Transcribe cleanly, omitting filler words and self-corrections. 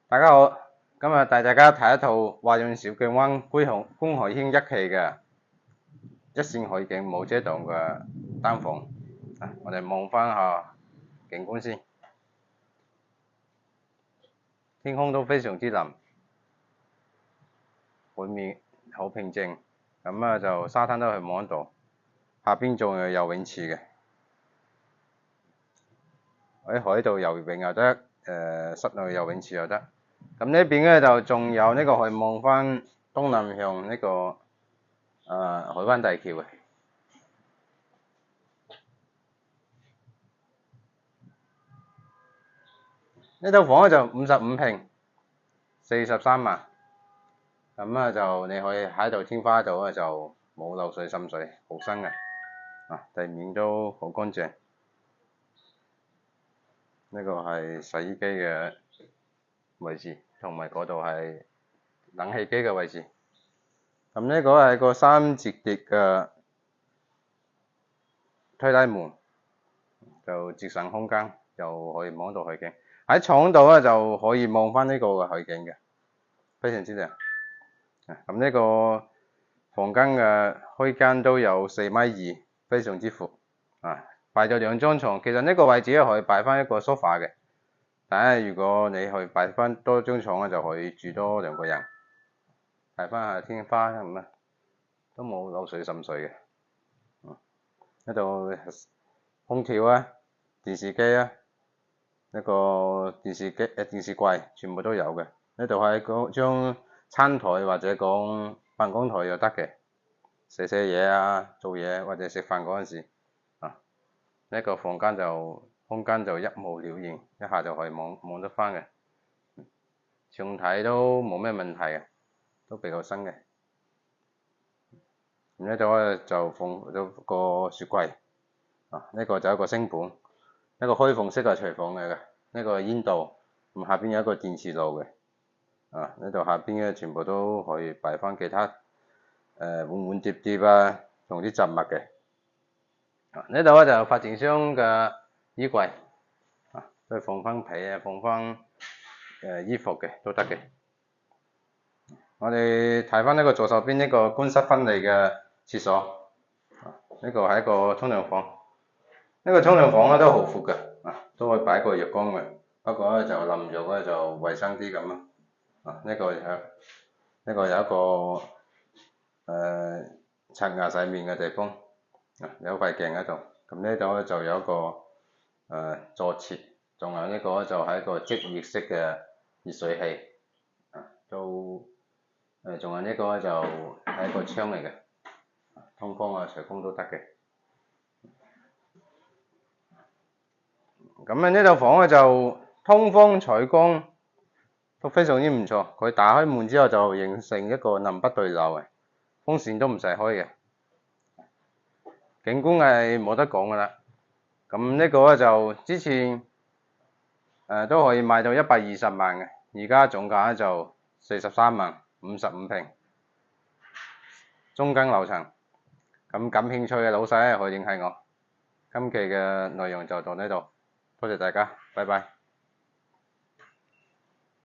大家好，今日帶大家睇一套《華潤小徑灣公海軒一期嘅一線海景冇遮擋嘅單房。我哋望翻下景觀先，天空都非常之藍，海面好平靜。咁就沙灘都係望到，下邊仲有游泳池嘅，喺海度游泳又得，室內游泳池又得。咁呢邊咧就仲有呢個可以望翻東南向呢個海灣大橋嘅。呢套房咧就55平，43萬。咁就你可以喺度天花度咧就冇漏水滲水，好新嘅。地面都好乾淨。呢個係洗衣機嘅位置，同埋嗰度係冷氣機嘅位置。咁呢個係個3折疊嘅推拉門，就節省空間，就可以望到海景。喺廠度咧就可以望翻呢個嘅海景嘅，非常之靚。咁呢個房間嘅開間都有4.2米，非常之闊。擺咗2張床，其實呢個位置咧可以擺翻一個 sofa 嘅，但係如果你去擺翻多張床咧，就可以住多2個人。睇翻下天花咁啊，都冇漏水滲水嘅。呢度空調啊、電視機啊、一個電視櫃全部都有嘅。呢度係嗰張餐台或者講辦公台又得嘅，寫嘢啊、做嘢或者食飯嗰陣時。呢個房間就空間就一目了然，一下就可以望得翻嘅。長睇都冇咩問題嘅，都比較新嘅。呢度就放咗個雪櫃。呢個就一個星盆，一個開放式嘅廚房嚟嘅。呢個煙道，咁下邊有一個電磁爐嘅。呢度下邊咧全部都可以擺翻其他碗碟啊，同啲雜物嘅。呢度就發展商嘅衣櫃，都放翻被啊，放翻衣服嘅都得嘅。我哋睇翻呢個左手邊呢個乾濕分離嘅廁所，呢個係一個沖涼房。呢個沖涼房咧都好闊嘅，都可以擺個浴缸嘅。不過咧就淋浴咧就衞生啲咁咯。呢個有一個刷牙洗面嘅地方，有塊鏡喺度。咁呢度咧就有一個坐廁，仲有呢個就係一個即熱式嘅熱水器。仲有呢個就係一個窗嚟嘅，通風啊、採光都得嘅。咁呢套房咧就通風採光都非常之唔錯。佢打開門之後就形成一個南北對流嘅，風扇都唔使開嘅，景觀係冇得講噶啦。咁呢個咧就之前都可以賣到120萬嘅，而家總價咧就43萬，55平，中間樓層。咁感興趣嘅老細咧可以聯繫我。今期嘅內容就到呢度，多謝大家，拜拜。